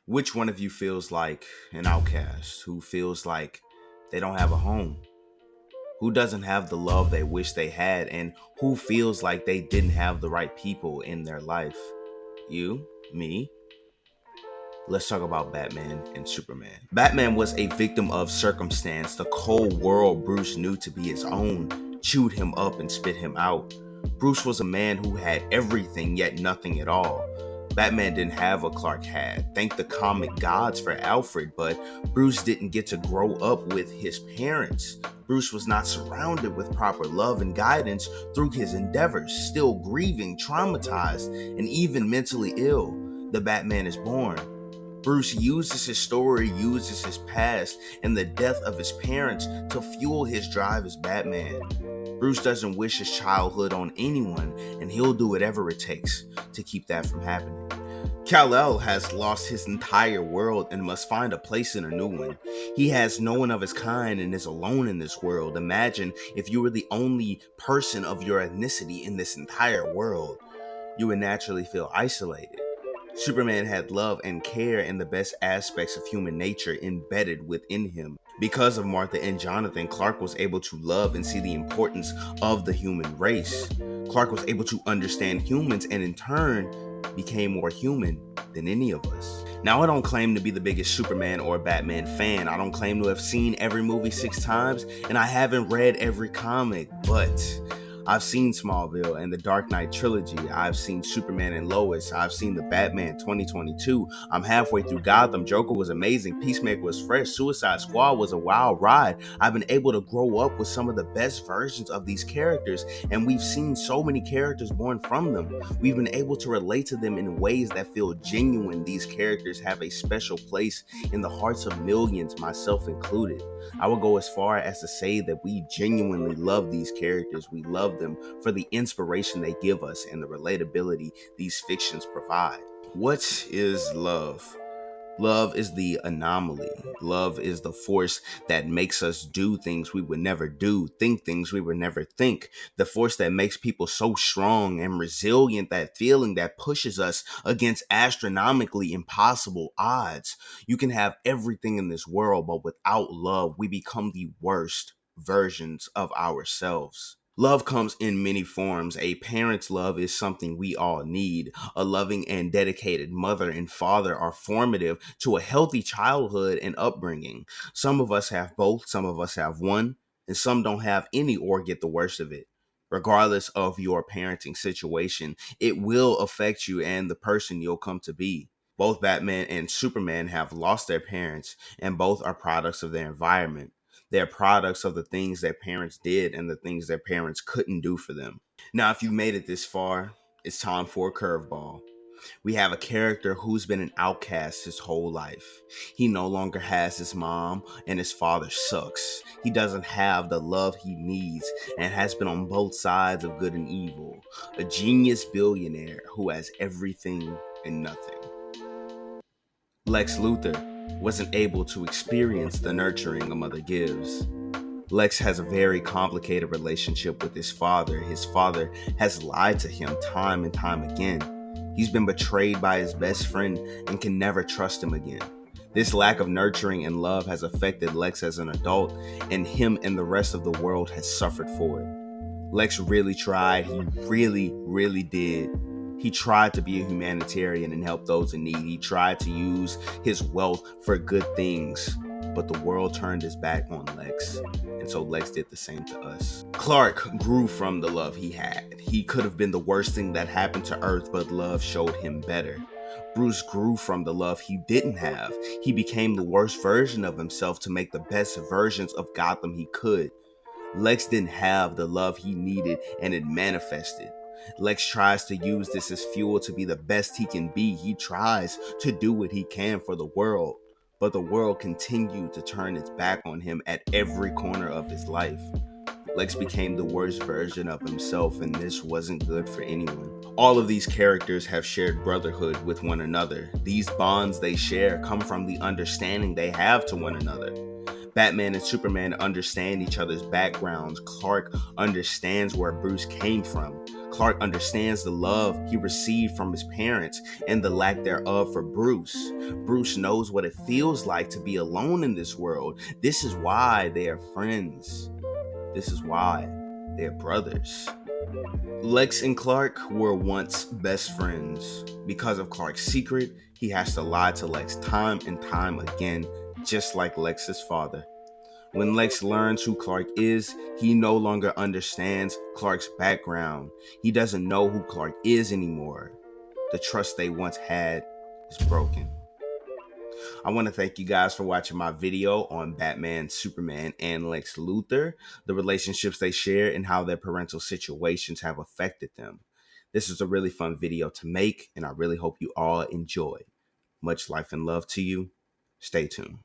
Which one of you feels like an outcast? Who feels like they don't have a home? Who doesn't have the love they wish they had? And who feels like they didn't have the right people in their life? You? Me? Let's talk about Batman and Superman. Batman was a victim of circumstance. The cold world Bruce knew to be his own chewed him up and spit him out. Bruce was a man who had everything yet nothing at all. Batman didn't have what Clark had. Thank the comic gods for Alfred, but Bruce didn't get to grow up with his parents. Bruce was not surrounded with proper love and guidance through his endeavors, still grieving, traumatized, and even mentally ill. The Batman is born. Bruce uses his story, uses his past, and the death of his parents to fuel his drive as Batman. Bruce doesn't wish his childhood on anyone, and he'll do whatever it takes to keep that from happening. Kal-El has lost his entire world and must find a place in a new one. He has no one of his kind and is alone in this world. Imagine if you were the only person of your ethnicity in this entire world. You would naturally feel isolated. Superman had love and care and the best aspects of human nature embedded within him. Because of Martha and Jonathan, Clark was able to love and see the importance of the human race. Clark was able to understand humans and in turn became more human than any of us. Now, I don't claim to be the biggest Superman or Batman fan. I don't claim to have seen every movie 6 times, and I haven't read every comic, but I've seen Smallville and the Dark Knight trilogy. I've seen Superman and Lois. I've seen the Batman 2022. I'm halfway through Gotham. Joker was amazing. Peacemaker was fresh. Suicide Squad was a wild ride. I've been able to grow up with some of the best versions of these characters, and we've seen so many characters born from them. We've been able to relate to them in ways that feel genuine. These characters have a special place in the hearts of millions, myself included. I would go as far as to say that we genuinely love these characters. We love them for the inspiration they give us and the relatability these fictions provide. What is love? Love is the anomaly. Love is the force that makes us do things we would never do, think things we would never think. The force that makes people so strong and resilient, that feeling that pushes us against astronomically impossible odds. You can have everything in this world, but without love, we become the worst versions of ourselves. Love comes in many forms. A parent's love is something we all need. A loving and dedicated mother and father are formative to a healthy childhood and upbringing. Some of us have both, some of us have one, and some don't have any or get the worst of it. Regardless of your parenting situation, it will affect you and the person you'll come to be. Both Batman and Superman have lost their parents, and both are products of their environment. They're products of the things their parents did and the things their parents couldn't do for them. Now, if you made it this far, it's time for a curveball. We have a character who's been an outcast his whole life. He no longer has his mom, and his father sucks. He doesn't have the love he needs and has been on both sides of good and evil. A genius billionaire who has everything and nothing. Lex Luthor wasn't able to experience the nurturing a mother gives. Lex has a very complicated relationship with his father. His father has lied to him time and time again. He's been betrayed by his best friend and can never trust him again. This lack of nurturing and love has affected Lex as an adult, and him and the rest of the world has suffered for it. Lex really tried. He really did. He tried to be a humanitarian and help those in need. He tried to use his wealth for good things, but the world turned his back on Lex, and so Lex did the same to us. Clark grew from the love he had. He could have been the worst thing that happened to Earth, but love showed him better. Bruce grew from the love he didn't have. He became the worst version of himself to make the best versions of Gotham he could. Lex didn't have the love he needed, and it manifested. Lex tries to use this as fuel to be the best he can be. He tries to do what he can for the world, but the world continued to turn its back on him at every corner of his life. Lex became the worst version of himself, and this wasn't good for anyone. All of these characters have shared brotherhood with one another. These bonds they share come from the understanding they have to one another. Batman and Superman understand each other's backgrounds. Clark understands where Bruce came from. Clark understands the love he received from his parents and the lack thereof for Bruce. Bruce knows what it feels like to be alone in this world. This is why they are friends. This is why they're brothers. Lex and Clark were once best friends. Because of Clark's secret, he has to lie to Lex time and time again, just like Lex's father. When Lex learns who Clark is, he no longer understands Clark's background. He doesn't know who Clark is anymore. The trust they once had is broken. I want to thank you guys for watching my video on Batman, Superman, and Lex Luthor, the relationships they share and how their parental situations have affected them. This is a really fun video to make, and I really hope you all enjoy. Much life and love to you. Stay tuned.